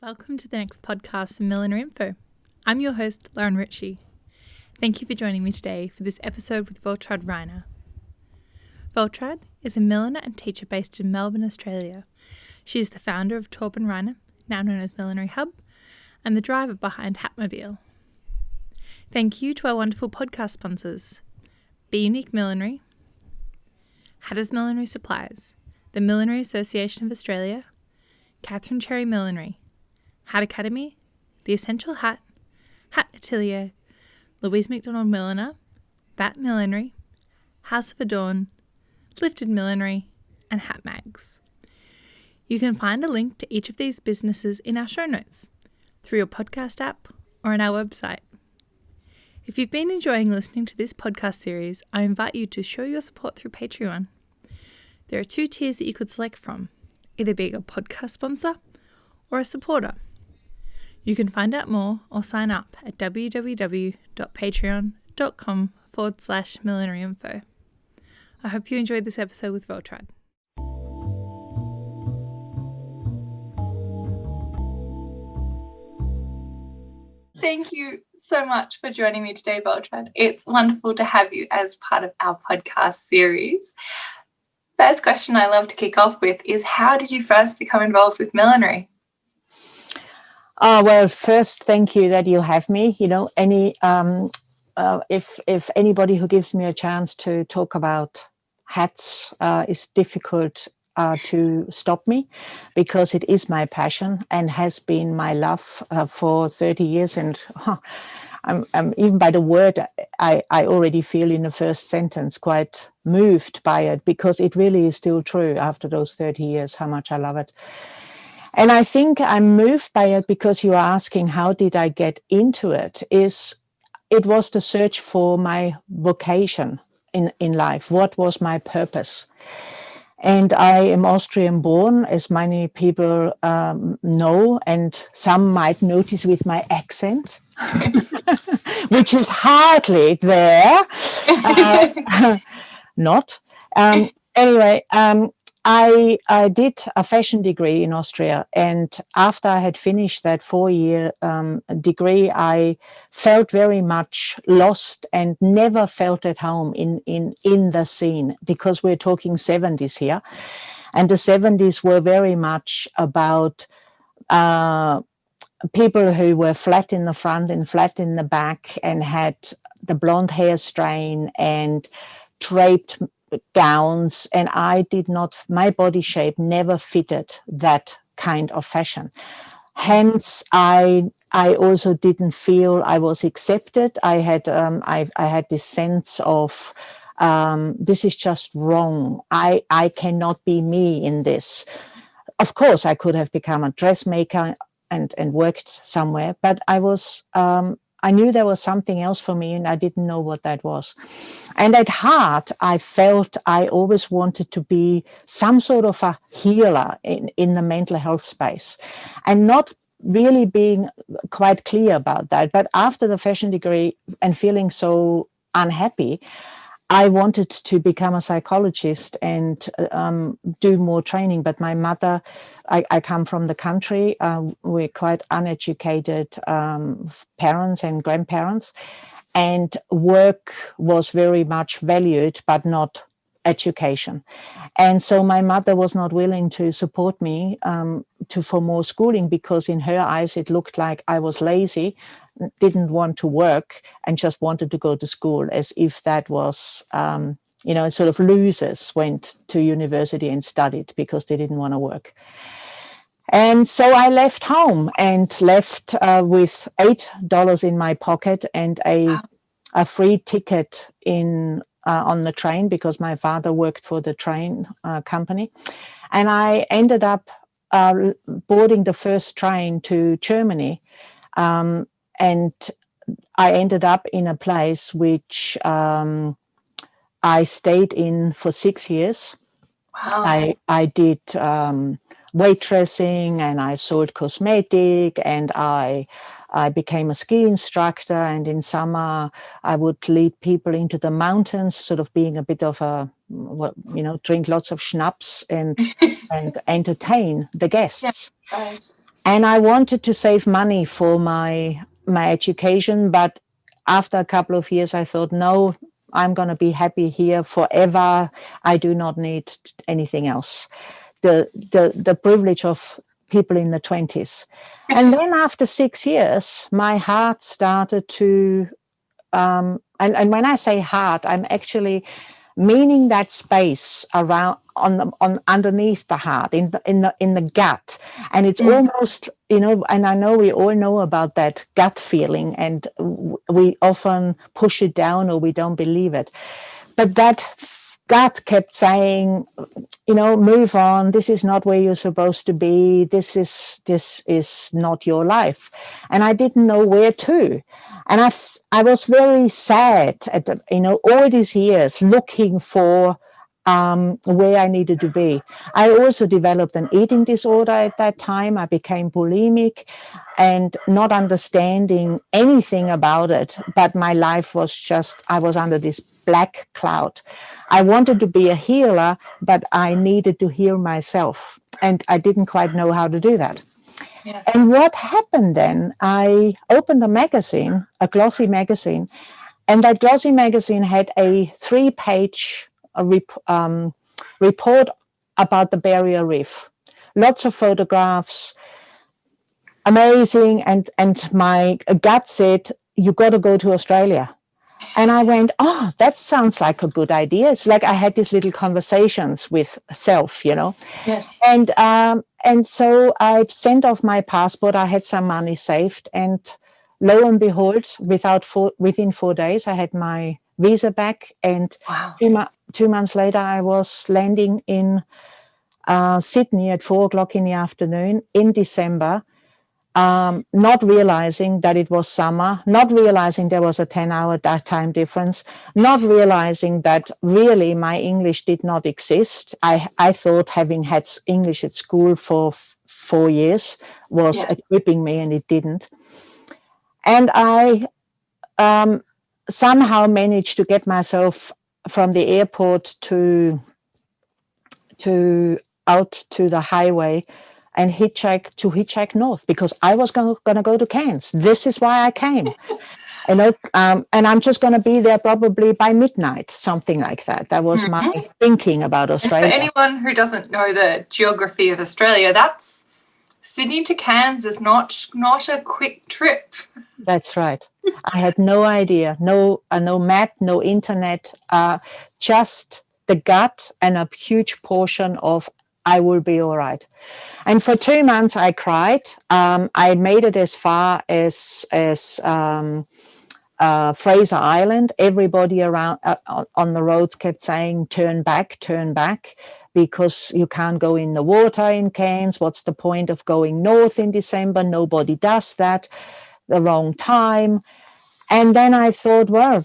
Welcome to the next podcast from Millinery.lnfo. I'm your host, Lauren Ritchie. Thank you for joining me today for this episode with Waltraud Reiner. Waltraud is a milliner and teacher based in Melbourne, Australia. She is the founder of Waltraud Reiner, now known as Millinery Hub, and the driver behind Hatmobile. Thank you to our wonderful podcast sponsors, Be Unique Millinery, Hatters Millinery Supplies, the Millinery Association of Australia, Katherine Cherry Millinery, Hat Academy, The Essential Hat, Hat Atelier, Louise McDonald Milliner, That Millinery, House of Adorn, Lifted Millinery, and Hat Mags. You can find a link to each of these businesses in our show notes, through your podcast app, or on our website. If you've been enjoying listening to this podcast series, I invite you to show your support through Patreon. There are 2 tiers that you could select from, either being a podcast sponsor or a supporter. You can find out more or sign up at www.patreon.com/millinery.info. I hope you enjoyed this episode with Waltraud. Thank you so much for joining me today, Waltraud. It's wonderful to have you as part of our podcast series. First question I love to kick off with is, how did you first become involved with millinery? Well, first, thank you that you have me. If anybody who gives me a chance to talk about hats is difficult to stop me, because it is my passion and has been my love for 30 years. And I'm even by the word, I already feel in the first sentence quite moved by it, because it really is still true after those 30 years, how much I love it. And I think I'm moved by it because you are asking, how did I get into it? It was the search for my vocation in life. What was my purpose? And I am Austrian born, as many people know, and some might notice with my accent, which is hardly there. Not. Anyway, I did a fashion degree in Austria, and after I had finished that 4-year degree, I felt very much lost and never felt at home in the scene, because we're talking 70s here, and the 70s were very much about people who were flat in the front and flat in the back and had the blonde hair strain and draped gowns, and my body shape never fitted that kind of fashion. Hence, I also didn't feel I was accepted. I had this sense of this is just wrong. I cannot be me in this. Of course, I could have become a dressmaker and worked somewhere, but I knew there was something else for me, and I didn't know what that was. And at heart, I felt I always wanted to be some sort of a healer in the mental health space, and not really being quite clear about that. But after the fashion degree and feeling so unhappy, I wanted to become a psychologist and do more training. But my mother, I come from the country, we're quite uneducated parents and grandparents, and work was very much valued, but not education. And so my mother was not willing to support me for more schooling, because in her eyes it looked like I was lazy, didn't want to work, and just wanted to go to school, as if that was, sort of losers went to university and studied because they didn't want to work. And so I left home and left with $8 in my pocket and a free ticket on the train, because my father worked for the train company. And I ended up boarding the first train to Germany. And I ended up in a place which I stayed in for 6 years. Wow. I did waitressing, and I sold cosmetic, and I became a ski instructor, and in summer I would lead people into the mountains, sort of being a bit of drink lots of schnapps and entertain the guests. Yeah, right. And I wanted to save money for my education, but after a couple of years, I thought, no, I'm going to be happy here forever. I do not need anything else. The privilege of people in the 20s. And then after 6 years, my heart started to, and when I say heart, I'm actually meaning that space around on underneath the heart, in the gut. And it's almost, and I know we all know about that gut feeling, and we often push it down or we don't believe it. But that gut kept saying, move on. This is not where you're supposed to be. This is not your life. And I didn't know where to. And I was very sad at all these years looking for where I needed to be. I also developed an eating disorder at that time. I became bulimic and not understanding anything about it. But my life was I was under this black cloud. I wanted to be a healer, but I needed to heal myself. And I didn't quite know how to do that. Yes. And what happened then, I opened a magazine, a glossy magazine, and that glossy magazine had a 3-page report about the Barrier Reef. Lots of photographs, amazing, and my gut said, you got to go to Australia. And I went, oh, that sounds like a good idea. It's like I had these little conversations with self, Yes. And so I sent off my passport. I had some money saved, and lo and behold, within 4 days, I had my visa back. And wow. 2 months later, I was landing in Sydney at 4:00 in the afternoon in December. Not realizing that it was summer, not realizing there was a 10-hour time difference, not realizing that really my English did not exist. I thought having had English at school for 4 years was equipping me, and it didn't. And I somehow managed to get myself from the airport to out to the highway and hitchhike north, because I was going to go to Cairns. This is why I came, and I'm just going to be there probably by midnight, something like that. That was my thinking about Australia. And for anyone who doesn't know the geography of Australia, that's Sydney to Cairns is not a quick trip. That's right. I had no idea, no map, no internet, just the gut and a huge portion of I will be all right. And for 2 months I cried. I made it as far as Fraser Island. Everybody around on the roads kept saying, turn back, because you can't go in the water in Cairns. What's the point of going north in December? Nobody does that. The wrong time. And then I thought, well,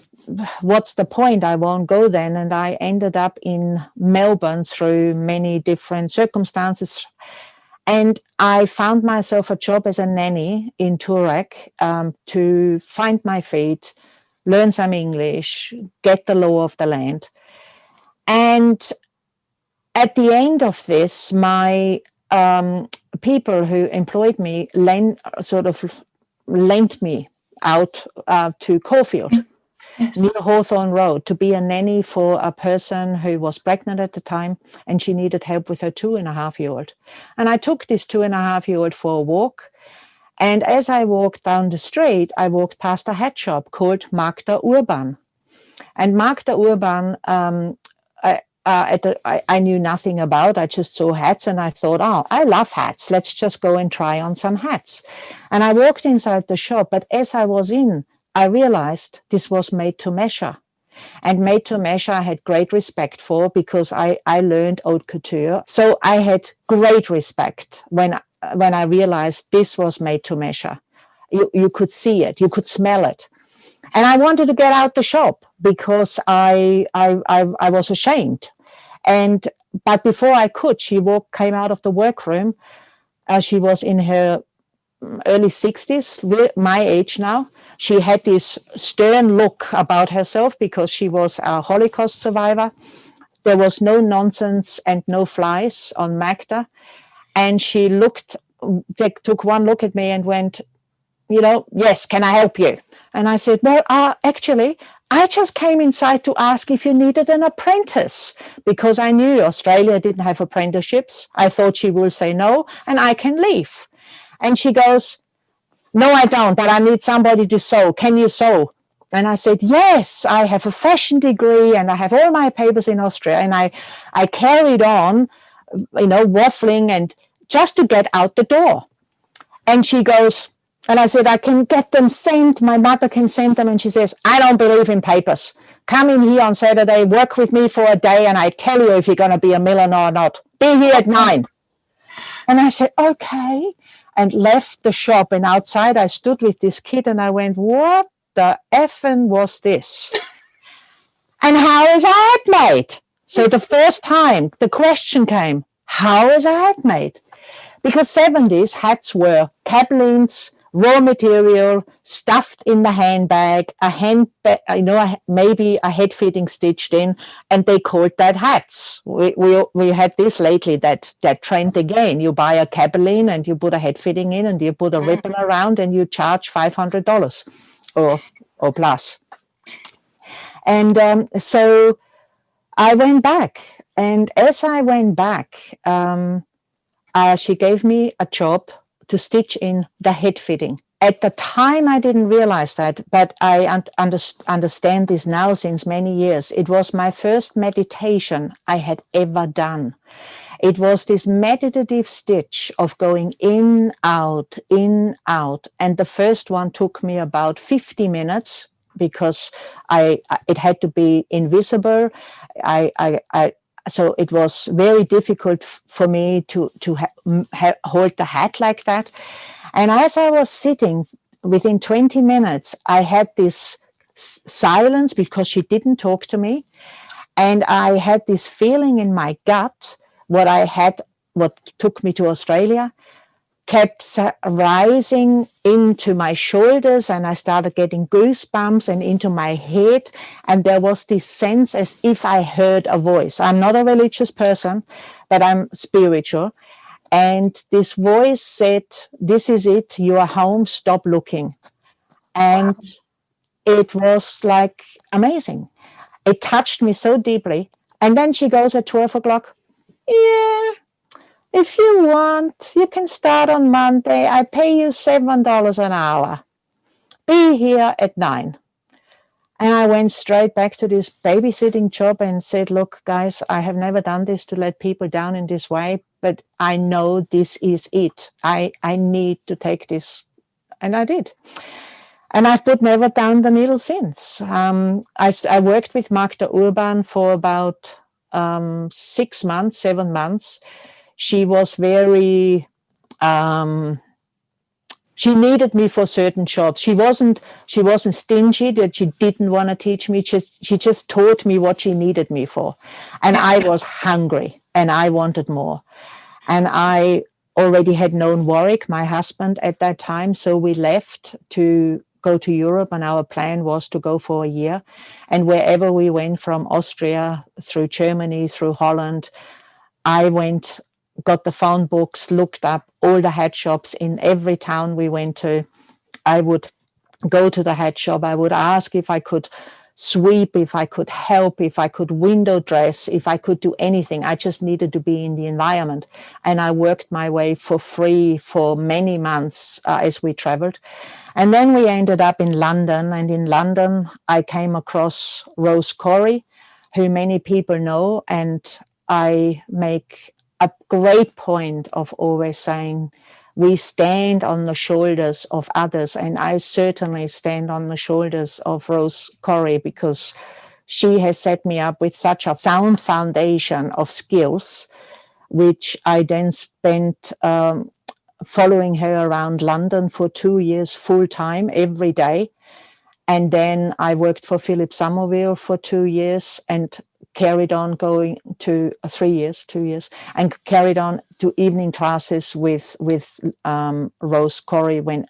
what's the point? I won't go then. And I ended up in Melbourne through many different circumstances. And I found myself a job as a nanny in Toorak to find my feet, learn some English, get the law of the land. And at the end of this, my people who employed me lent me out to Caulfield, near Hawthorne Road, to be a nanny for a person who was pregnant at the time, and she needed help with her 2.5-year-old. And I took this 2.5-year-old for a walk. And as I walked down the street, I walked past a hat shop called Magda Urban. And Magda Urban, I knew nothing about. I just saw hats and I thought, oh, I love hats. Let's just go and try on some hats. And I walked inside the shop, but as I was in, I realized this was made to measure. And made to measure I had great respect for, because I learned haute couture. So I had great respect when I realized this was made to measure. You could see it, you could smell it. And I wanted to get out the shop because I was ashamed. But before I could, she came out of the workroom. She was in her early 60s, my age now. She had this stern look about herself because she was a Holocaust survivor. There was no nonsense and no flies on Magda. And she looked they took one look at me and went, yes, can I help you? And I said, well, actually, I just came inside to ask if you needed an apprentice, because I knew Australia didn't have apprenticeships. I thought she will say no, and I can leave. And she goes, no, I don't, but I need somebody to sew. Can you sew? And I said, yes, I have a fashion degree and I have all my papers in Austria. And I carried on, waffling and just to get out the door. And she goes, and I said, I can get them sent. My mother can send them. And she says, I don't believe in papers. Come in here on Saturday, work with me for a day, and I tell you if you're going to be a milliner or not. Be here at 9. And I said, okay, and left the shop. And outside I stood with this kid and I went, what the effing was this? And how is a hat made? So the first time the question came, how is a hat made? Because 70s hats were caplines, raw material, stuffed in the handbag, maybe a head fitting stitched in, and they called that hats. We had this lately, that trend again. You buy a capeline and you put a head fitting in and you put a ribbon around and you charge $500 or plus. And so I went back, and as I went back, she gave me a job to stitch in the head fitting. At the time, I didn't realize that, but I understand this now since many years. It was my first meditation I had ever done. It was this meditative stitch of going in, out, and the first one took me about 50 minutes because it had to be invisible. So it was very difficult for me to hold the hat like that. And as I was sitting, within 20 minutes, I had this silence because she didn't talk to me. And I had this feeling in my gut, what took me to Australia, kept rising into my shoulders, and I started getting goosebumps and into my head. And there was this sense as if I heard a voice. I'm not a religious person, but I'm spiritual. And this voice said, this is it, you are home, stop looking. And it was like amazing. It touched me so deeply. And then she goes at 12 o'clock, yeah, if you want, you can start on Monday. I pay you $7 an hour. Be here at 9. And I went straight back to this babysitting job and said, look, guys, I have never done this to let people down in this way, but I know this is it. I need to take this. And I did. And I've put never down the needle since. I worked with Magda Urban for about 6 months, 7 months. She was very... she needed me for certain jobs. She wasn't stingy that she didn't want to teach me. She just taught me what she needed me for. And I was hungry and I wanted more. And I already had known Warwick, my husband, at that time. So we left to go to Europe, and our plan was to go for a year. And wherever we went, from Austria through Germany, through Holland, I went, got the phone books, looked up all the hat shops in every town we went to. I would go to the hat shop. I would ask if I could sweep, if I could help, if I could window dress, if I could do anything. I just needed to be in the environment. And I worked my way for free for many months as we traveled. And then we ended up in London. And in London, I came across Rose Corey, who many people know. And I make a great point of always saying, we stand on the shoulders of others. And I certainly stand on the shoulders of Rose Corey, because she has set me up with such a sound foundation of skills, which I then spent following her around London for 2 years full time every day. And then I worked for Philip Somerville for 2 years and carried on going to 2 years, and carried on to evening classes with Rose Corey when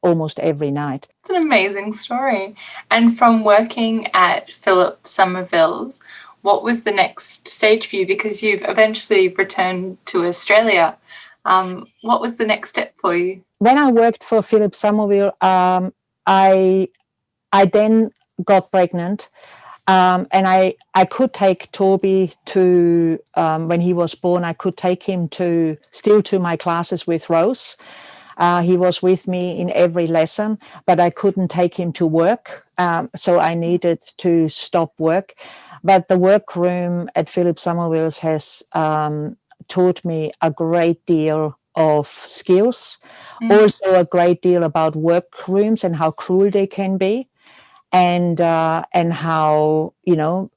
almost every night. It's an amazing story. And from working at Philip Somerville's, what was the next stage for you? Because you've eventually returned to Australia. What was the next step for you? When I worked for Philip Somerville, I then got pregnant. And I could take Toby to, when he was born, I could take him still to my classes with Rose. He was with me in every lesson, but I couldn't take him to work. So I needed to stop work. But the workroom at Philip Somerville's has taught me a great deal of skills, also a great deal about workrooms and how cruel they can be, and how, you know,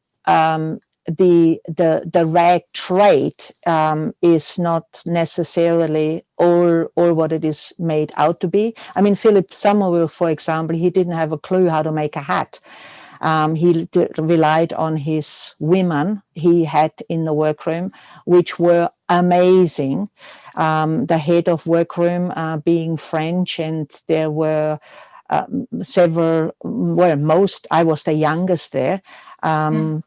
the rag trade is not necessarily all what it is made out to be. I mean, Philip Somerville, for example, he didn't have a clue how to make a hat. He relied on his women he had in the workroom, which were amazing. The head of workroom being French, and there were several, well, most, I was the youngest there. All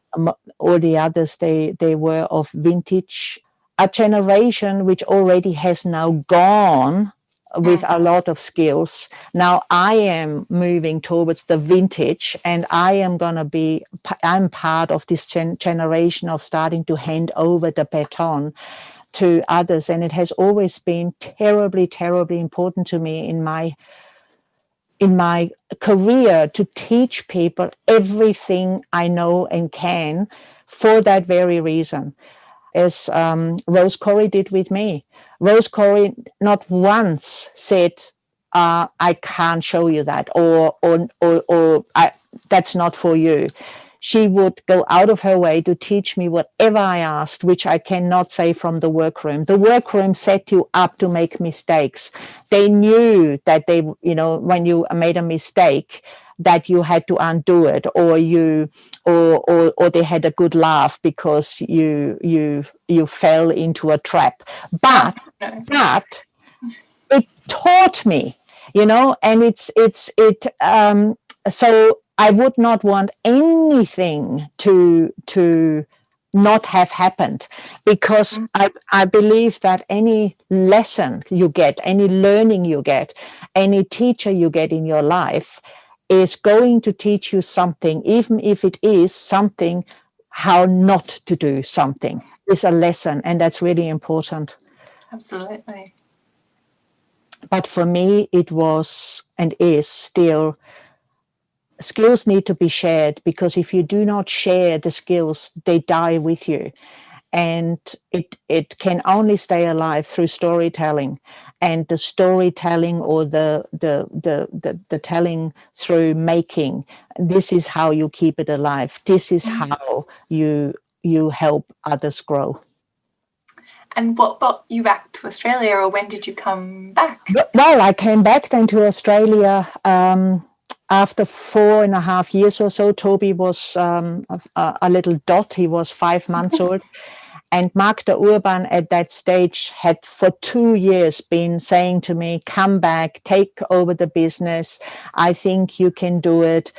the others, they were of vintage, a generation which already has now gone with a lot of skills. Now I am moving towards the vintage, and I'm part of this generation of starting to hand over the baton to others. And it has always been terribly, terribly important to me in my career to teach people everything I know and can, for that very reason, as Rose Corey did with me. Rose Corey not once said, I can't show you that, or that's not for you. She would go out of her way to teach me whatever I asked, which I cannot say from the workroom. The workroom set you up to make mistakes. They knew that when you made a mistake, that you had to undo it, or they had a good laugh because you fell into a trap. But it taught me, and so I would not want anything to not have happened, because I believe that any lesson you get, any learning you get, any teacher you get in your life is going to teach you something, even if it is something how not to do something. It's a lesson, and that's really important. Absolutely. But for me, it was and is still, skills need to be shared, because if you do not share the skills, they die with you. And it can only stay alive through storytelling, and the storytelling, or the telling through making. This is how you keep it alive. This is how you help others grow. And what brought you back to Australia, or when did you come back? Well, I came back then to Australia after 4.5 years or so. Toby was a little dot. He was 5 months old. And Magda Urban at that stage had for 2 years been saying to me, come back, take over the business. I think you can do it.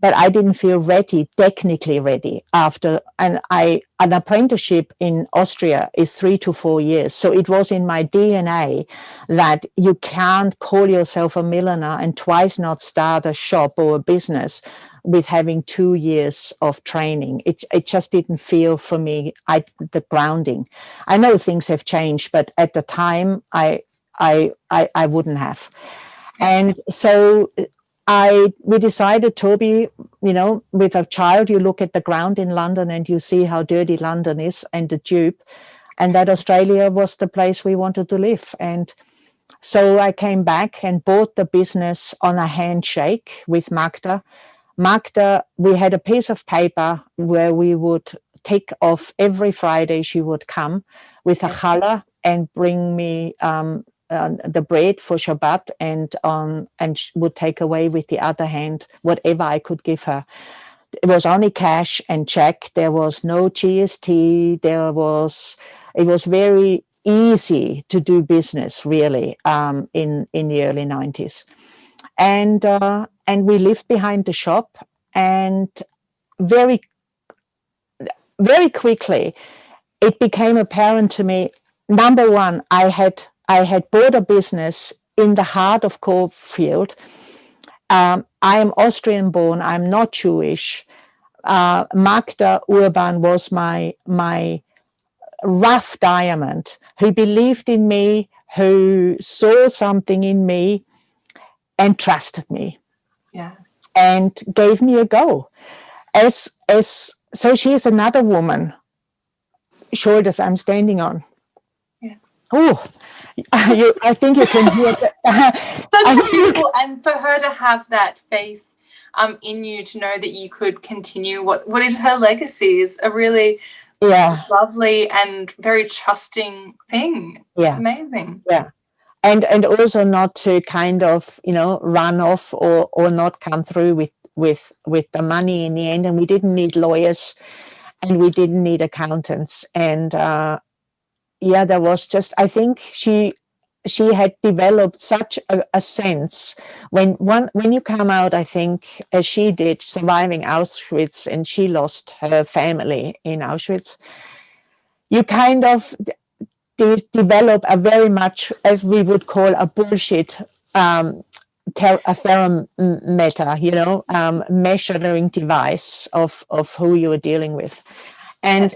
But I didn't feel ready, technically ready after. And an apprenticeship in Austria is 3 to 4 years. So it was in my DNA that you can't call yourself a milliner and twice not start a shop or a business with having 2 years of training. It just didn't feel for me, the grounding. I know things have changed, but at the time I wouldn't have. And so we decided, Toby, with a child, you look at the ground in London and you see how dirty London is, and the tube, and that Australia was the place we wanted to live. And so I came back and bought the business on a handshake with Magda. Magda, we had a piece of paper where we would tick off every Friday. She would come with a challah and bring me the bread for Shabbat, and would take away with the other hand whatever I could give her. It was only cash and check. There was no GST. It was very easy to do business, really, in the early 90s. And we lived behind the shop, and very, very quickly it became apparent to me, number one, I had I had bought a business in the heart of Caulfield. I am Austrian born. I'm not Jewish. Magda Urban was my rough diamond, who believed in me, who saw something in me and trusted me. Yeah. And gave me a go. So she is another woman, shoulders I'm standing on. Yeah. Oh, I think you can hear that. Such a beautiful, and for her to have that faith in you, to know that you could continue what is her legacy, is a really lovely and very trusting thing. Yeah. It's amazing. Yeah. And also not to kind of, run off or not come through with the money in the end. And we didn't need lawyers and we didn't need accountants. And there was just, I think she had developed such a sense when you come out, I think, as she did, surviving Auschwitz, and she lost her family in Auschwitz, you kind of develop a very much, as we would call, a bullshit a thermometer, measuring device of who you are dealing with. And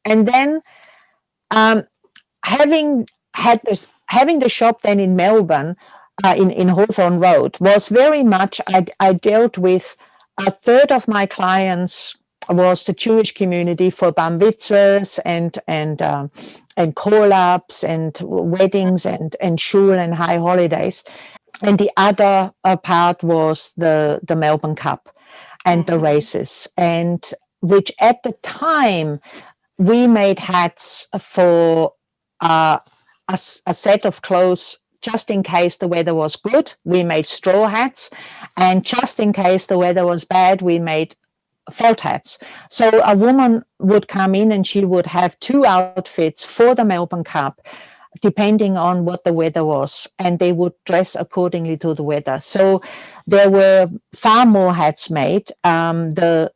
then having the shop then in Melbourne, in Hawthorne Road, was very much, I dealt with a third of my clients was the Jewish community for bar mitzvahs and call-ups and weddings and shul and high holidays. And the other part was the Melbourne Cup and the races, and which at the time we made hats for a set of clothes just in case the weather was good. We made straw hats, and just in case the weather was bad, we made felt hats. So a woman would come in and she would have 2 outfits for the Melbourne Cup, depending on what the weather was, and they would dress accordingly to the weather. So there were far more hats made. There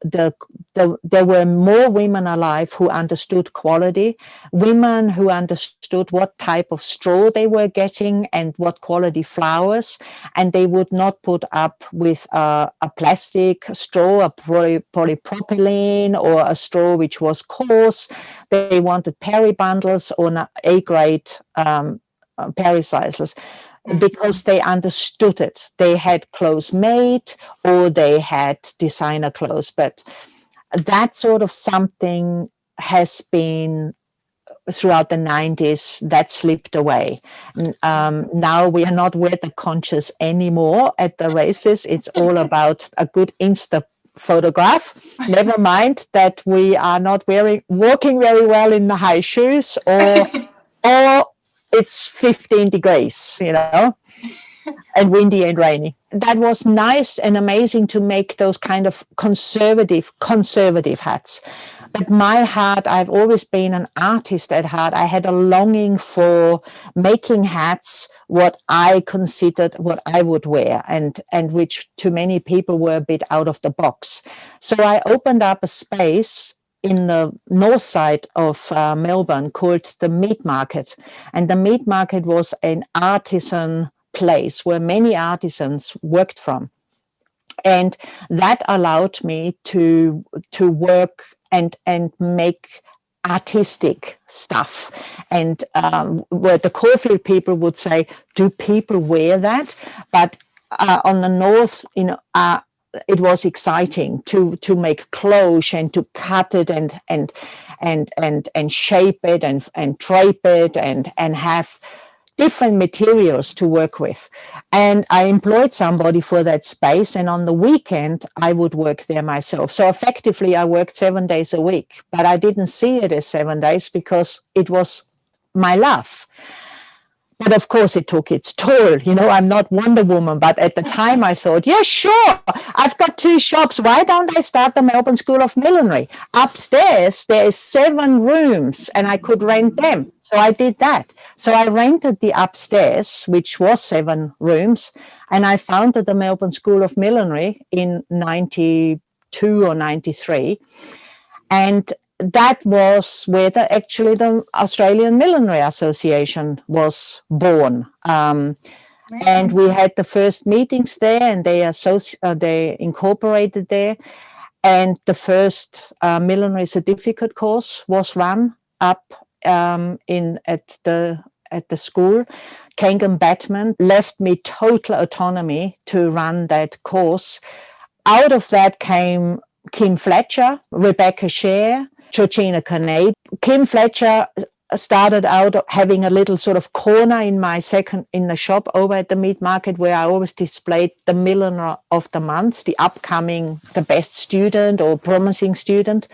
were more women alive who understood quality, women who understood what type of straw they were getting and what quality flowers, and they would not put up with a plastic straw, a polypropylene, or a straw which was coarse. They wanted peri bundles or A-grade pericycles, because they understood it. They had clothes made or they had designer clothes, but that sort of something has been throughout the 90s that slipped away. Now we are not weather conscious anymore at the races. It's all about a good Insta photograph. Never mind that we are not walking very well in the high shoes, or it's 15 degrees, and windy and rainy. That was nice and amazing to make those kind of conservative hats. But my heart, I've always been an artist at heart. I had a longing for making hats what I considered what I would wear, and which to many people were a bit out of the box. So I opened up a space in the north side of Melbourne called the Meat Market. And the Meat Market was an artisan place where many artisans worked from. And that allowed me to work and make artistic stuff. And where the Caulfield people would say, do people wear that? But on the north, it was exciting to make clothes and to cut it and shape it and drape it and have different materials to work with. And I employed somebody for that space, and on the weekend I would work there myself. So effectively I worked 7 days a week, but I didn't see it as 7 days because it was my love. But of course it took its toll. I'm not Wonder Woman, but at the time I thought, yeah, sure, I've got 2 shops. Why don't I start the Melbourne School of Millinery? Upstairs there is 7 rooms and I could rent them. So I did that. So I rented the upstairs, which was 7 rooms, and I founded the Melbourne School of Millinery in 92 or 93. And that was where the Australian Millinery Association was born. And we had the first meetings there, and they incorporated there. And the first millinery certificate course was run up at the school. Kangan Batman left me total autonomy to run that course. Out of that came Kim Fletcher, Rebecca Scher, Georgina Carnade. Kim Fletcher started out having a little sort of corner in the shop over at the meat market, where I always displayed the milliner of the month, the best student or promising student.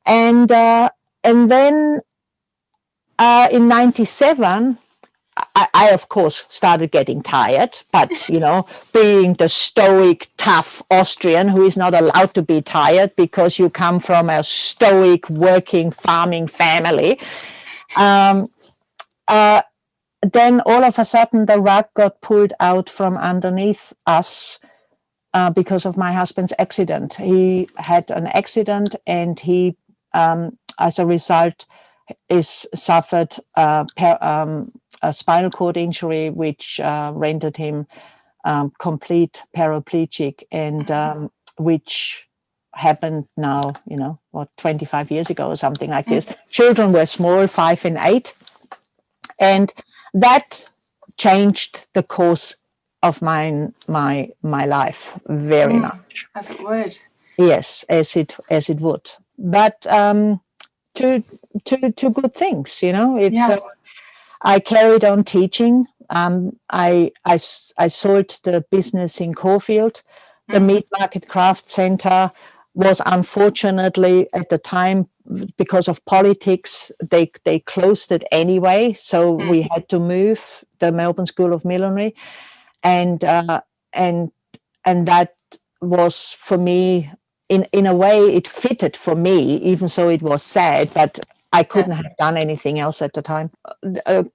And then in 97, I, of course, started getting tired, but, being the stoic, tough Austrian who is not allowed to be tired because you come from a stoic, working, farming family, then all of a sudden the rug got pulled out from underneath us because of my husband's accident. He had an accident, and he, as a result, suffered a spinal cord injury, which rendered him complete paraplegic, and which happened now, 25 years ago or something like this. Children were small, 5 and 8, and that changed the course of my life very much. As it would. Yes, as it would. But to good things, It's. I carried on teaching. I sold the business in Caulfield. The Meat Market Craft Centre was, unfortunately, at the time, because of politics, they closed it anyway. So we had to move the Melbourne School of Millinery, and that was, for me, in a way, it fitted for me, even so it was sad, but I couldn't have done anything else at the time.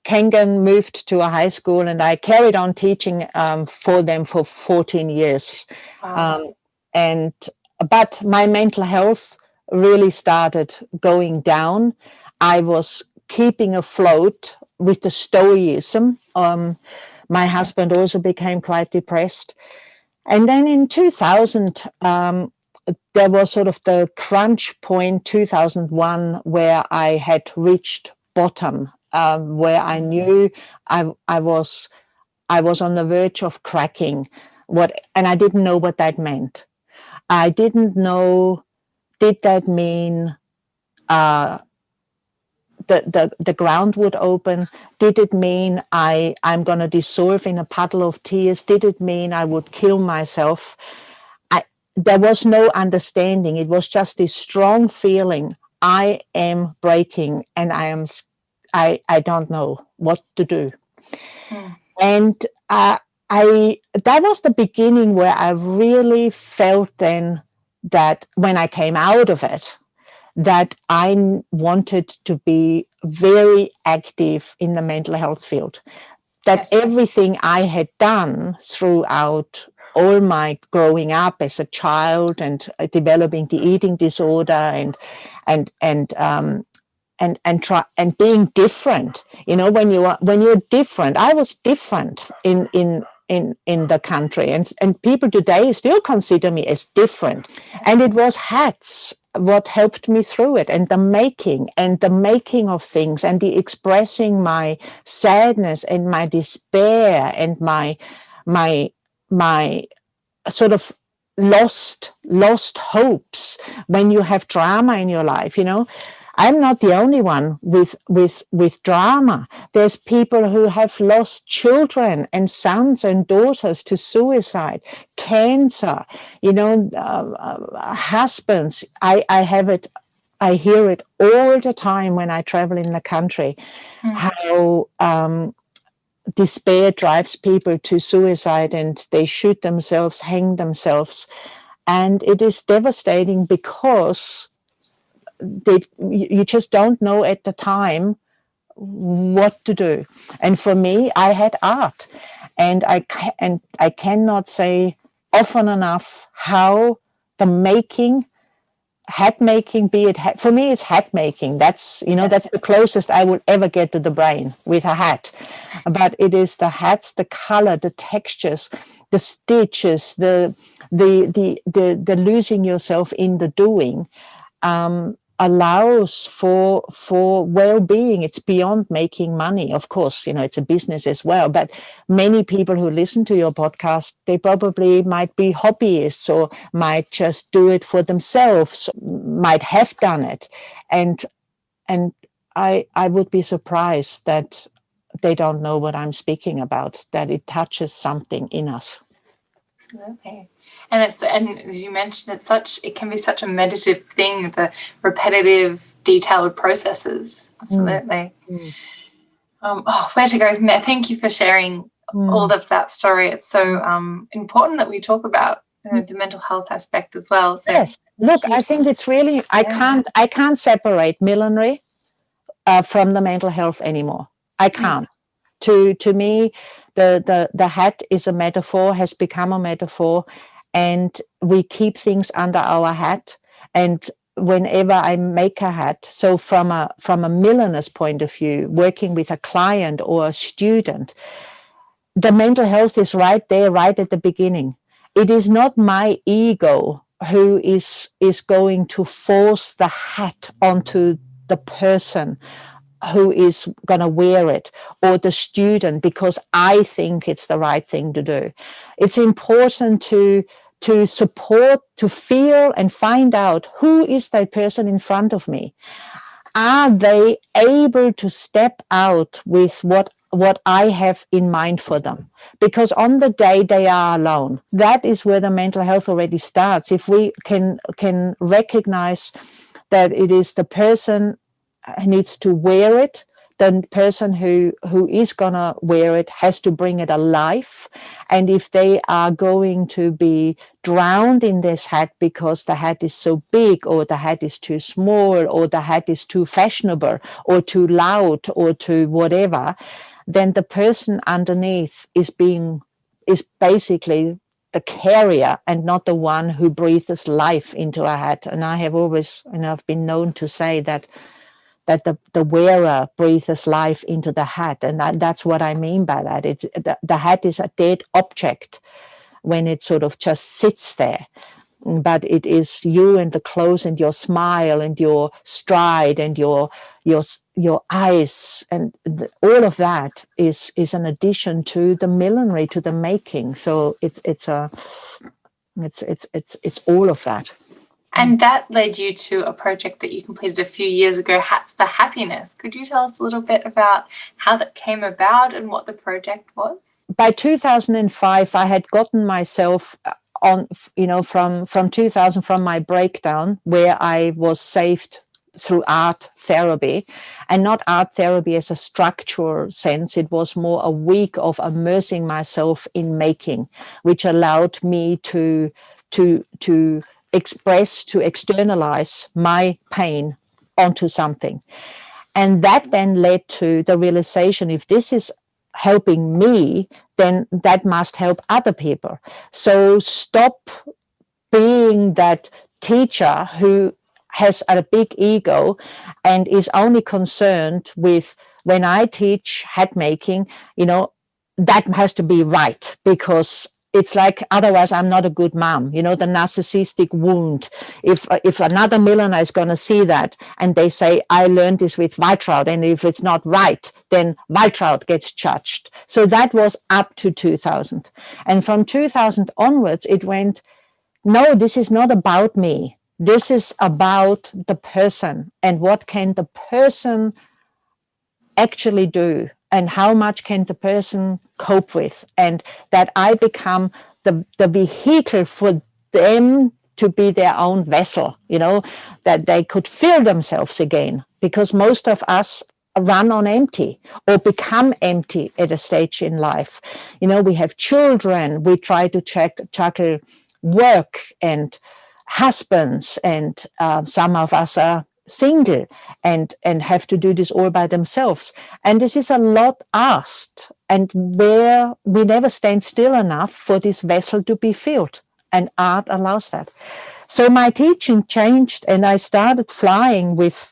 Kangan moved to a high school, and I carried on teaching for them for 14 years. Wow. But my mental health really started going down. I was keeping afloat with the stoicism. My husband also became quite depressed. And then in 2000, there was sort of the crunch point, 2001, where I had reached bottom, where I knew I was on the verge of cracking. And I didn't know what that meant. I didn't know, did that mean the ground would open? Did it mean I'm going to dissolve in a puddle of tears? Did it mean I would kill myself? There was no understanding. It was just this strong feeling. I am breaking, and I don't know what to do. And that was the beginning where I really felt then that when I came out of it, that I wanted to be very active in the mental health field. That everything I had done throughout all my growing up as a child and developing the eating disorder and being different, when you're different. I was different in the country, and people today still consider me as different. And it was hats what helped me through it, and the making of things, and the expressing my sadness and my despair and my sort of lost hopes when you have drama in your life. I'm not the only one with drama. There's people who have lost children and sons and daughters to suicide, cancer, husbands. I hear it all the time when I travel in the country, how despair drives people to suicide, and they shoot themselves, hang themselves. And it is devastating because you just don't know at the time what to do. And for me, I had art, and I cannot say often enough how the making hat making, for me, it's hat making. That's, that's the closest I will ever get to the brain with a hat. But it is the hats, the color, the textures, the stitches, the losing yourself in the doing, allows for well-being. It's beyond making money. Of course, it's a business as well, but many people who listen to your podcast, they probably might be hobbyists or might just do it for themselves, might have done it, and I would be surprised that they don't know what I'm speaking about, that it touches something in us. Absolutely. And as you mentioned, it can be such a meditative thing, the repetitive, detailed processes. Absolutely. Where to go from there? Thank you for sharing all of that story. It's so important that we talk about the mental health aspect as well. So yes. Look, I think it's really, I can't separate millinery from the mental health anymore. I can't. To me, the hat is a metaphor, has become a metaphor, and we keep things under our hat. And whenever I make a hat, so from a milliner's point of view, working with a client or a student, the mental health is right there, right at the beginning. It is not my ego who is going to force the hat onto the person who is going to wear it, or the student, because I think it's the right thing to do. It's important to support, to feel and find out who is that person in front of me. Are they able to step out with what I have in mind for them? Because on the day they are alone, that is where the mental health already starts. If we can recognize that it is the person who needs to wear it, the person who is going to wear it has to bring it alive. And if they are going to be drowned in this hat because the hat is so big, or the hat is too small, or the hat is too fashionable, or too loud, or too whatever, then the person underneath is basically the carrier and not the one who breathes life into a hat. And I have always, I've been known to say that the wearer breathes life into the hat. And that's what I mean by that. It's the hat is a dead object when it sort of just sits there. But it is you and the clothes and your smile and your stride and your eyes, and all of that is an addition to the millinery, to the making. So it's all of that. And that led you to a project that you completed a few years ago, Hats for Happiness. Could you tell us a little bit about how that came about and what the project was? By 2005, I had gotten myself on, from 2000, from my breakdown, where I was saved through art therapy, and not art therapy as a structural sense. It was more a week of immersing myself in making, which allowed me to express, to externalize my pain onto something. And that then led to the realization, if this is helping me, then that must help other people. So stop being that teacher who has a big ego and is only concerned with, when I teach hat making, that has to be right, because it's like, otherwise I'm not a good mom, the narcissistic wound. If another milliner is going to see that and they say, I learned this with Waltraud, and if it's not right, then Waltraud gets judged. So that was up to 2000. And from 2000 onwards, it went, no, this is not about me. This is about the person, and what can the person actually do, and how much can the person cope with, and that I become the vehicle for them to be their own vessel, that they could fill themselves again, because most of us run on empty or become empty at a stage in life. We have children, we try to juggle work and husbands, and some of us are single and have to do this all by themselves. And this is a lot asked, and where we never stand still enough for this vessel to be filled. And art allows that. So my teaching changed, and I started flying with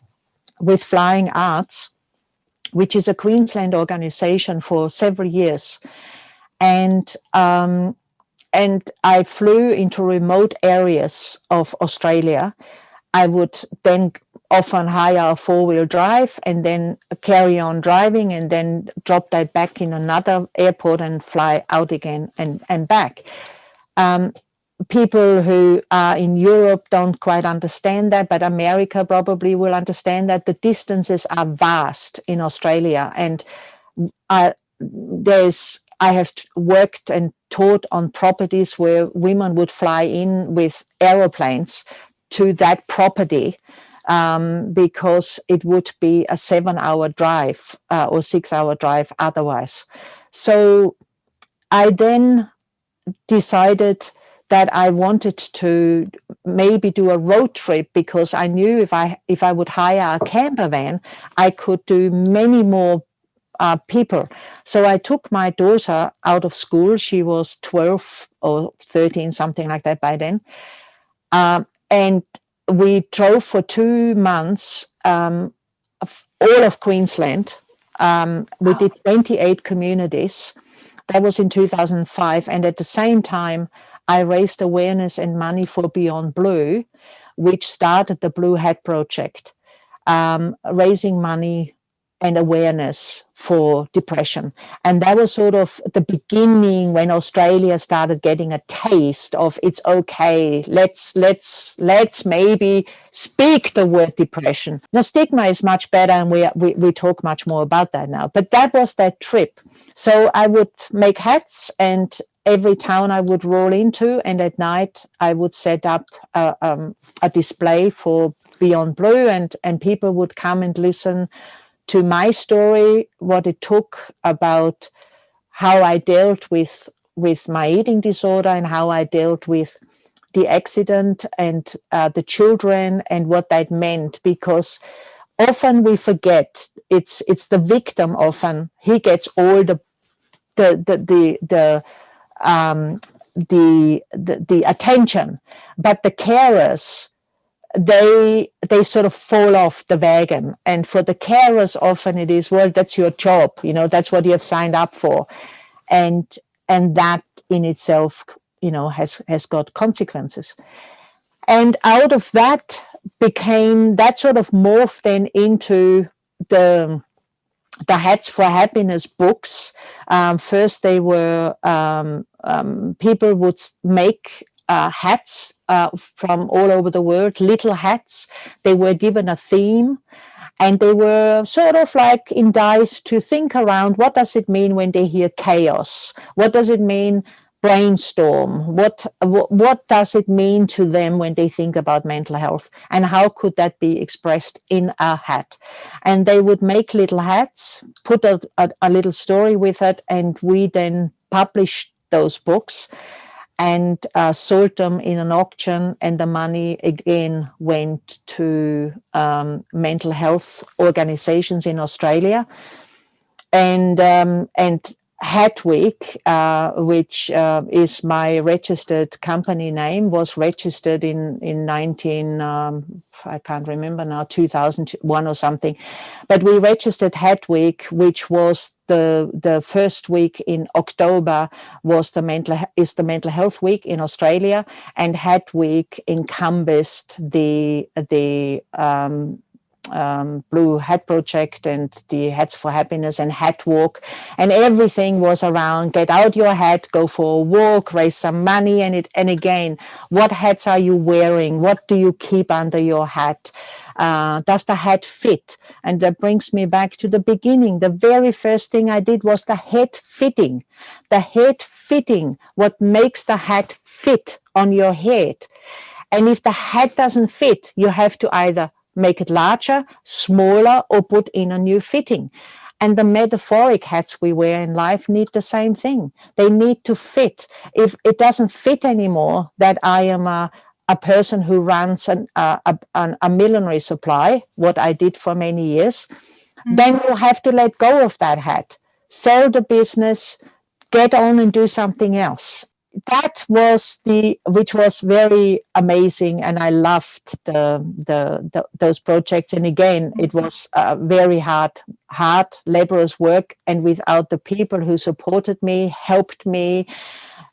Flying Arts, which is a Queensland organization, for several years. And I flew into remote areas of Australia. I would then often hire a 4-wheel drive and then carry on driving, and then drop that back in another airport and fly out again and back. People who are in Europe don't quite understand that, but America probably will understand that the distances are vast in Australia. And I have worked and taught on properties where women would fly in with aeroplanes to that property, because it would be a 7-hour drive or 6-hour drive otherwise. So I then decided that I wanted to maybe do a road trip, because I knew if I would hire a camper van, I could do many more people. So I took my daughter out of school. She was 12 or 13, something like that by then. And we drove for 2 months, all of Queensland. We did 28 communities. That was in 2005. And at the same time, I raised awareness and money for Beyond Blue, which started the Blue Hat Project, raising money and awareness for depression. And that was sort of the beginning when Australia started getting a taste of it's okay, let's maybe speak the word depression. The stigma is much better, and we talk much more about that now. But that was that trip. So I would make hats, and every town I would roll into, and at night I would set up a display for Beyond Blue, and people would come and listen to my story, what it took, about how I dealt with my eating disorder, and how I dealt with the accident and the children, and what that meant. Because often we forget it's the victim. Often he gets all the attention, but the carers, they sort of fall off the wagon. And for the carers, often it is, well, that's your job, that's what you have signed up for, and that in itself, has got consequences. And out of that sort of morphed then into the Hats for Happiness books. First, they were people would make hats from all over the world, little hats. They were given a theme, and they were sort of like enticed to think around, what does it mean when they hear chaos? What does it mean brainstorm? What does it mean to them when they think about mental health? And how could that be expressed in a hat? And they would make little hats, put a little story with it, and we then published those books and sold them in an auction, and the money again went to mental health organizations in Australia. And Hat Week, which is my registered company name, was registered in 19, I can't remember now, 2001 or something. But we registered Hat Week, which was the first week in October, is the mental health week in Australia, and Hat Week encompassed the Blue Hat Project and the Hats for Happiness and Hat Walk, and everything was around get out your hat, go for a walk, raise some money, and again, what hats are you wearing? What do you keep under your hat? Does the hat fit? And that brings me back to the beginning. The very first thing I did was the head fitting. The head fitting, what makes the hat fit on your head. And if the hat doesn't fit, you have to either make it larger, smaller, or put in a new fitting. And the metaphoric hats we wear in life need the same thing. They need to fit. If it doesn't fit anymore that I am a person who runs a millinery supply, what I did for many years, then you have to let go of that hat, sell the business, get on and do something else. that was which was very amazing, and I loved those projects. And again, it was very hard, laborious work, and without the people who supported me, helped me,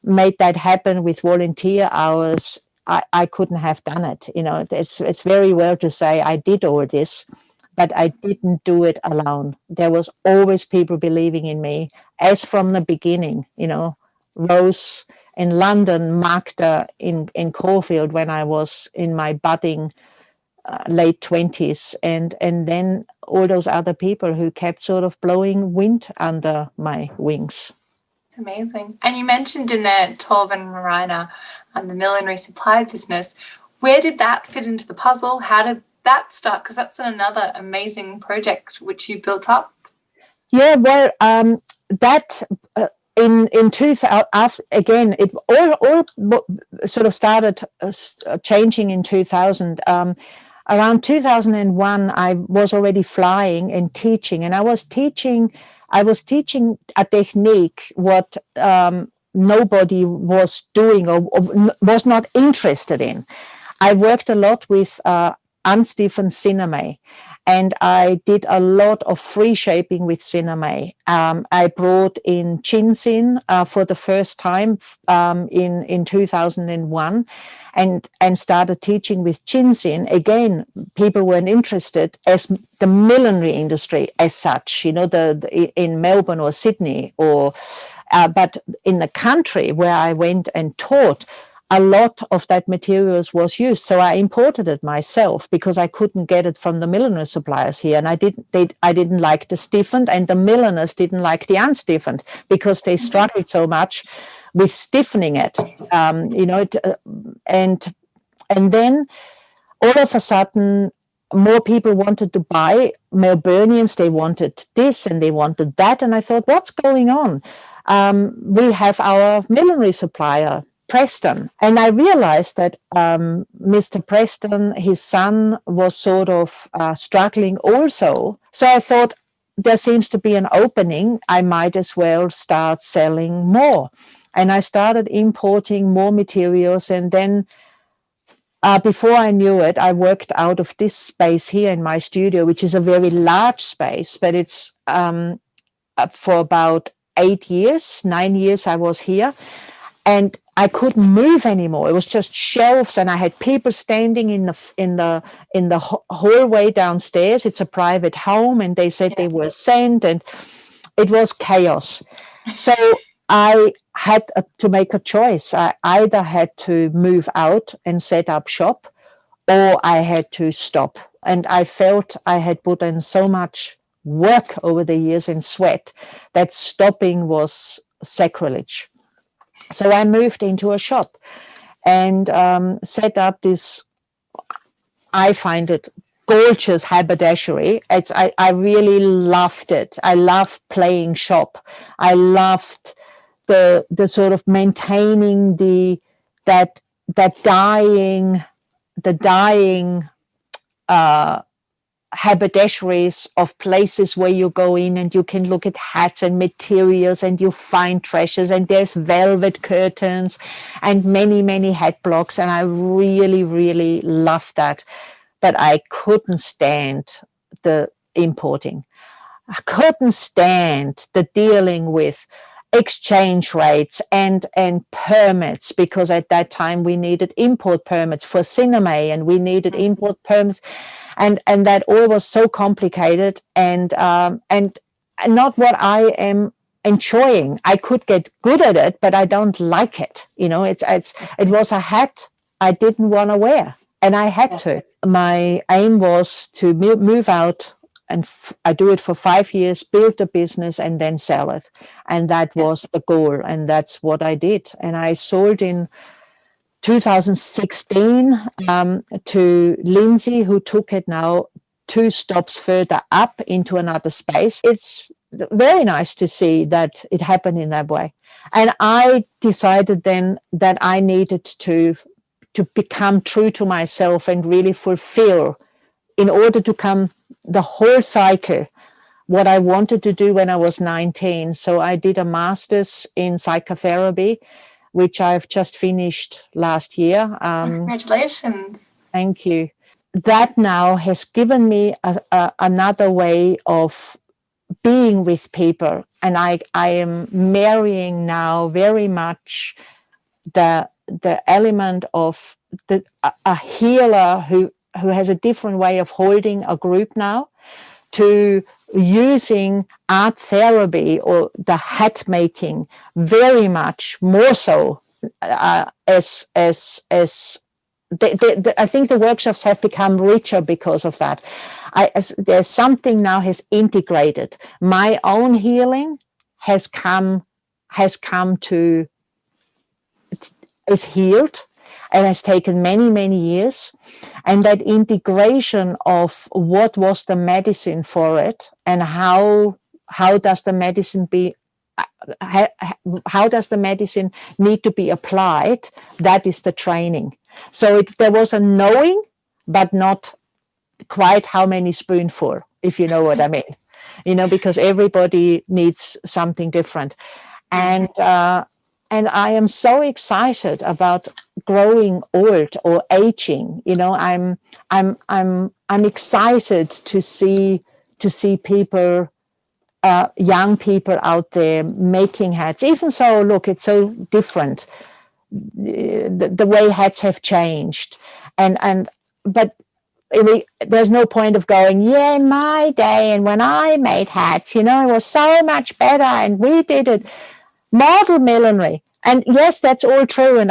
made that happen with volunteer hours, I couldn't have done it. It's very well to say I did all this, but I didn't do it alone. There was always people believing in me, as from the beginning. Rose in London, Magda in Caulfield when I was in my budding late 20s, and then all those other people who kept sort of blowing wind under my wings. It's amazing. And you mentioned in there Torben Reiner and the millinery supply business. Where did that fit into the puzzle? How did that start? Because that's another amazing project which you built up. Yeah, well, that in 2000, again, it all sort of started changing in 2000. Around 2001, I was already flying and teaching, and I was teaching a technique what nobody was doing or was not interested in. I worked a lot with unstiffened cinema, and I did a lot of free shaping with cinema. I brought in Chinsin for the first time in 2001, and started teaching with Chinsin. Again, people weren't interested as the millinery industry as such, in Melbourne or Sydney, but in the country where I went and taught, a lot of that materials was used. So I imported it myself because I couldn't get it from the milliner suppliers here. And I didn't like the stiffened, and the milliners didn't like the unstiffened because they struggled so much with stiffening it. And then all of a sudden, more people wanted to buy. Melburnians, they wanted this and they wanted that. And I thought, what's going on? We have our millinery supplier, Preston. And I realized that Mr. Preston, his son, was sort of struggling also. So I thought, there seems to be an opening. I might as well start selling more. And I started importing more materials. And then before I knew it, I worked out of this space here in my studio, which is a very large space, but it's for about 9 years I was here. And I couldn't move anymore. It was just shelves, and I had people standing in the hallway downstairs. It's a private home, and they said they were sent, and it was chaos. So I had to make a choice. I either had to move out and set up shop, or I had to stop. And I felt I had put in so much work over the years and sweat that stopping was sacrilege. So I moved into a shop and set up this, I find it gorgeous haberdashery. I really loved it. I loved playing shop. I loved the sort of maintaining that dying haberdasheries of places where you go in and you can look at hats and materials and you find treasures, and there's velvet curtains and many hat blocks, and I really, really loved that. But I couldn't stand the importing. I couldn't stand the dealing with exchange rates and permits, because at that time we needed import permits for cinema, and we needed import permits. And that all was so complicated and not what I am enjoying. I could get good at it, but I don't like it. It was a hat I didn't want to wear, and I had to. My aim was to move out, and I do it for 5 years, build the business, and then sell it. And that was the goal, and that's what I did. And I sold in 2016 to Lindsay, who took it now 2 stops further up into another space. It's very nice to see that it happened in that way. And I decided then that I needed to become true to myself and really fulfill, in order to come the whole cycle, what I wanted to do when I was 19. So I did a master's in psychotherapy. which I've just finished last year. Congratulations. Thank you. That now has given me another way of being with people, and I am marrying now very much the element of a healer who has a different way of holding a group now, to using art therapy or the hat making very much more so as I think the workshops have become richer because of that. There's something now has integrated. My own healing has come to, is healed, and has taken many, many years. And that integration of what was the medicine for it, and how does the medicine how does the medicine need to be applied, that is the training. So there was a knowing, but not quite how many spoonful, if you know what I mean. Because everybody needs something different. And I am so excited about growing old or aging. I'm excited to see people, young people out there making hats. Even so, look, it's so different. The way hats have changed, but there's no point of going, yeah, in my day and when I made hats, it was so much better and we did it. Model millinery, and yes, that's all true, and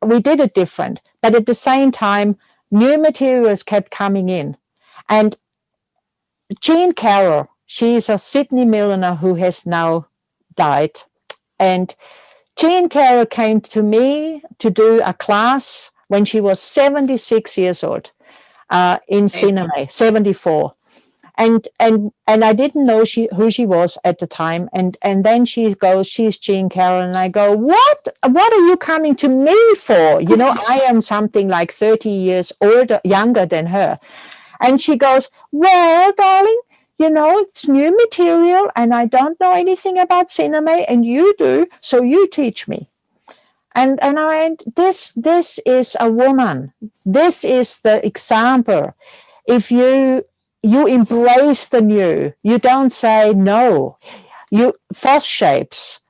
we did it different, but at the same time, new materials kept coming in. And Jean Carroll, she's a Sydney milliner who has now died, and Jean Carroll came to me to do a class when she was 76 years old in cinema, 74. And I didn't know who she was at the time. And then she goes, she's Jean Carroll. And I go, what are you coming to me for? I am something like 30 years younger than her. And she goes, well, darling, it's new material and I don't know anything about cinema and you do, so you teach me. And I went, this is a woman. This is the example. If you embrace the new, you don't say no. You false shapes,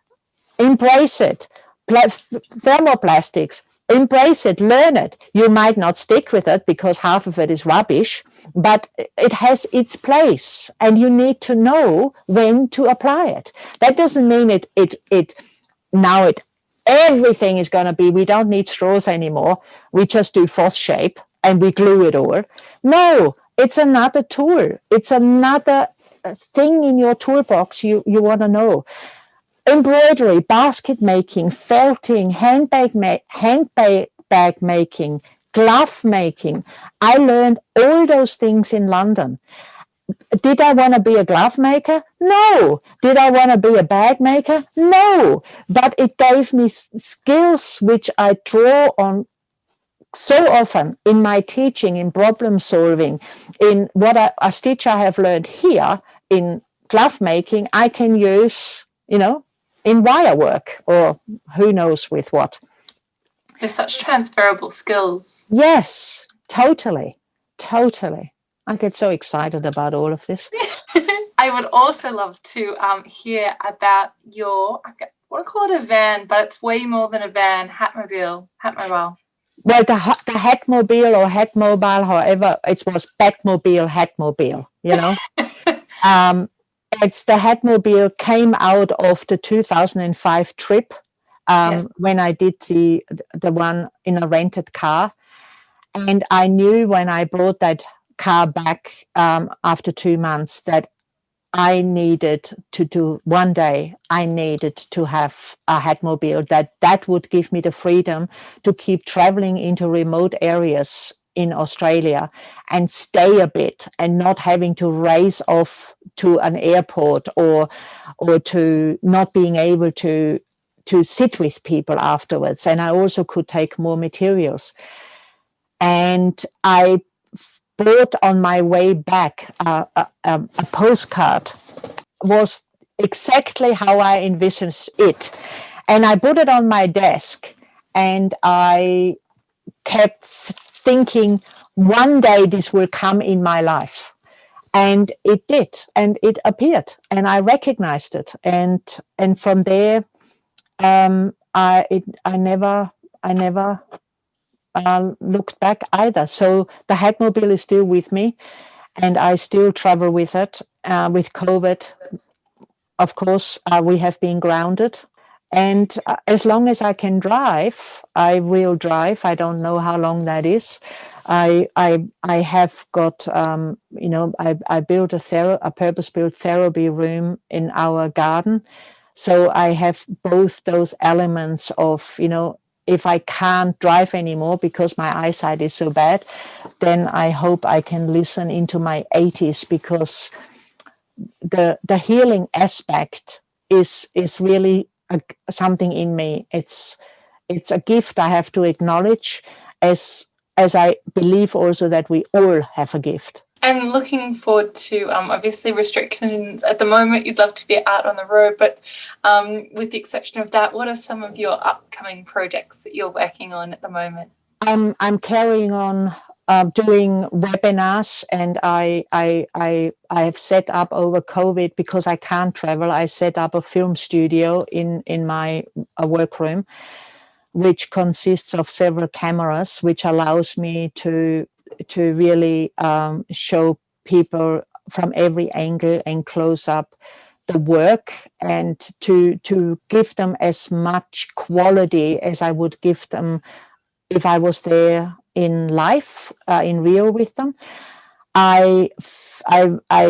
embrace it. Thermoplastics, embrace it, learn it. You might not stick with it because half of it is rubbish, but it has its place and you need to know when to apply it. That doesn't mean everything is going to be, we don't need straws anymore. We just do false shape and we glue it all. No, it's another tool. It's another thing in your toolbox you want to know. Embroidery, basket making, felting, handbag making, glove making. I learned all those things in London. Did I want to be a glove maker? No. Did I want to be a bag maker? No. But it gave me skills which I draw on so often in my teaching, in problem solving, in a stitch I have learned here in glove making, I can use, in wire work or who knows with what. There's such transferable skills. Yes, totally. I get so excited about all of this. I would also love to hear about your, I want to call it a van, but it's way more than a van, Hatmobile. Well, the Hatmobile or Hatmobile, however, it was Hatmobile, It's the Hatmobile came out of the 2005 trip when I did the one in a rented car. And I knew when I brought that car back after 2 months that I needed to do one day. I needed to have a Hatmobile that would give me the freedom to keep traveling into remote areas in Australia and stay a bit and not having to race off to an airport or to not being able to sit with people afterwards. And I also could take more materials. And I bought on my way back a postcard. Was exactly how I envisioned it. And I put it on my desk, and I kept thinking, one day this will come in my life. And it did, and it appeared, and I recognized it. And from there, I never looked back either. So the Hatmobile is still with me, and I still travel with it. With COVID, of course, we have been grounded. And as long as I can drive, I will drive. I don't know how long that is. I have got, I built a purpose-built therapy room in our garden. So I have both those elements of, if I can't drive anymore because my eyesight is so bad, then I hope I can listen into my 80s, because the healing aspect is really something in me. It's a gift I have to acknowledge, as I believe also that we all have a gift. And looking forward to, obviously, restrictions at the moment. You'd love to be out on the road, but with the exception of that, what are some of your upcoming projects that you're working on at the moment? I'm carrying on doing webinars, and I have set up over COVID, because I can't travel. I set up a film studio in my workroom, which consists of several cameras, which allows me to really show people from every angle and close up the work, and to give them as much quality as I would give them if I was there in life, in real with them. I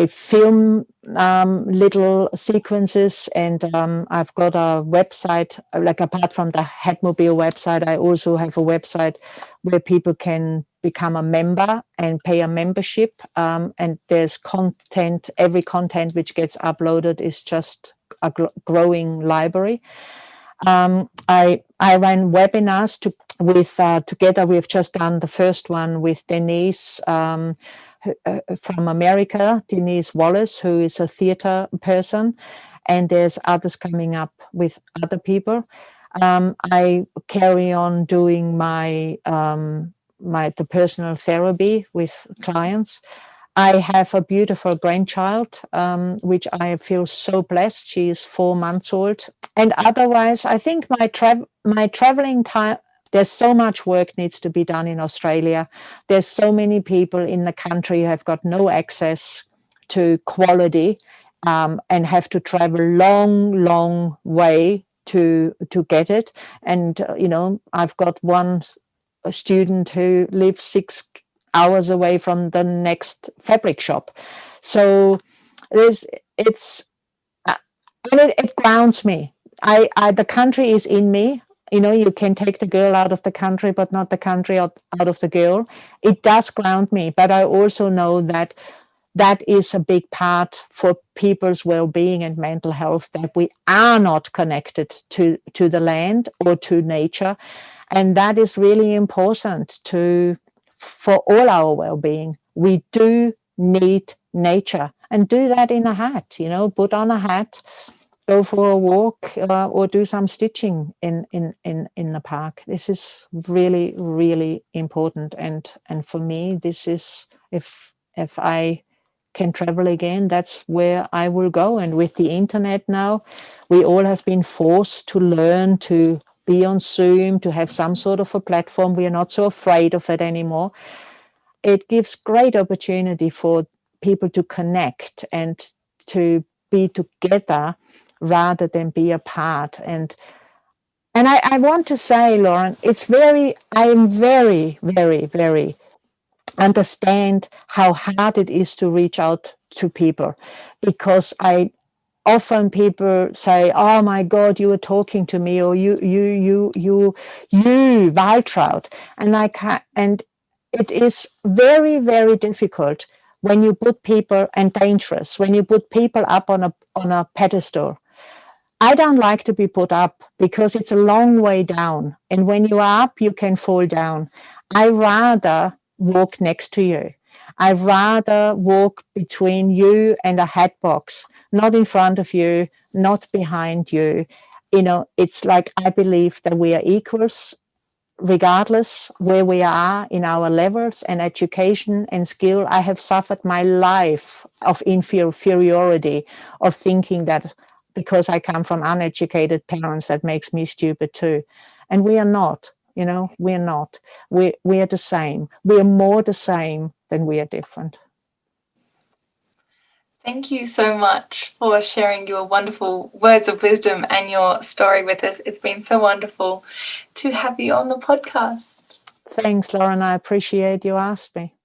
film little sequences, and I've got a website, like apart from the Hatmobile website, I also have a website where people can become a member and pay a membership. And there's content, every content which gets uploaded is just a growing library. I ran webinars together. We've just done the first one with Denise from America, Denise Wallace, who is a theater person, and there's others coming up with other people. I carry on doing my the personal therapy with clients. I have a beautiful grandchild, which I feel so blessed. She is 4 months old. And otherwise, I think my traveling time, there's so much work needs to be done in Australia. There's so many people in the country who have got no access to quality, and have to travel long way to get it. And, I've got one student who lives 6 hours away from the next fabric shop. So it grounds me. The country is in me. You can take the girl out of the country, but not the country out of the girl. It does ground me, but I also know that is a big part for people's well-being and mental health, that we are not connected to the land or to nature. And that is really important for all our well-being. We do need nature, and do that in a hat, put on a hat, go for a walk, or do some stitching in the park. This is really, really important. And for me, this is, if I can travel again, that's where I will go. And with the internet now, we all have been forced to learn to be on Zoom, to have some sort of a platform. We are not so afraid of it anymore. It gives great opportunity for people to connect and to be together rather than be apart. And I want to say, Lauren, I'm very, very, very understand how hard it is to reach out to people, because often people say, "Oh my God, you were talking to me," or you, Waltraud, and it is very, very difficult when you put people, and dangerous when you put people up on a pedestal. I don't like to be put up, because it's a long way down, and when you are up, you can fall down. I rather walk next to you. I rather walk between you and a hat box, not in front of you, not behind you. it's like I believe that we are equals regardless where we are in our levels and education and skill. I have suffered my life of inferiority, of thinking that because I come from uneducated parents, that makes me stupid too. And we are not, we're not. We are the same. We are more the same than we are different. Thank you so much for sharing your wonderful words of wisdom and your story with us. It's been so wonderful to have you on the podcast. Thanks, Lauren. I appreciate you asked me.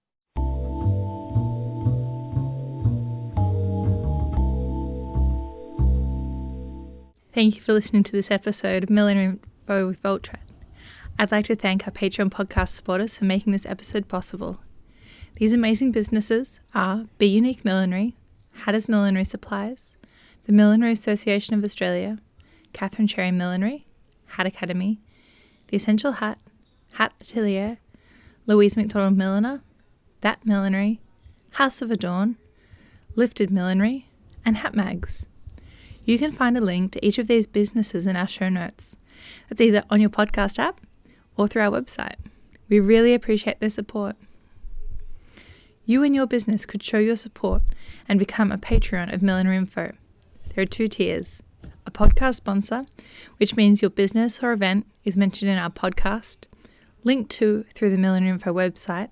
Thank you for listening to this episode of Millinery.info with Waltraud. I'd like to thank our Patreon podcast supporters for making this episode possible. These amazing businesses are Be Unique Millinery, Hatters Millinery Supplies, the Millinery Association of Australia, Katherine Cherry Millinery, Hat Academy, The Essential Hat, Hat Atelier, Louise McDonald Milliner, That Millinery, House of Adorn, Lifted Millinery, and Hat Mags. You can find a link to each of these businesses in our show notes. That's either on your podcast app or through our website. We really appreciate their support. You and your business could show your support and become a Patreon of Millinery.info. There are 2 tiers. A podcast sponsor, which means your business or event is mentioned in our podcast, linked to through the Millinery.info website,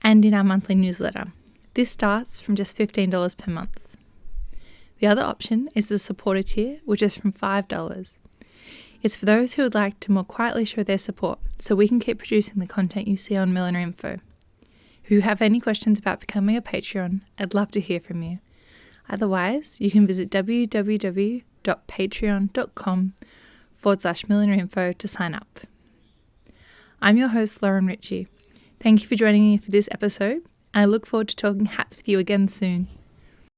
and in our monthly newsletter. This starts from just $15 per month. The other option is the supporter tier, which is from $5. It's for those who would like to more quietly show their support so we can keep producing the content you see on Millinery.info. If you have any questions about becoming a Patreon, I'd love to hear from you. Otherwise, you can visit www.patreon.com/Millinery.info to sign up. I'm your host, Lauren Ritchie. Thank you for joining me for this episode, and I look forward to talking hats with you again soon.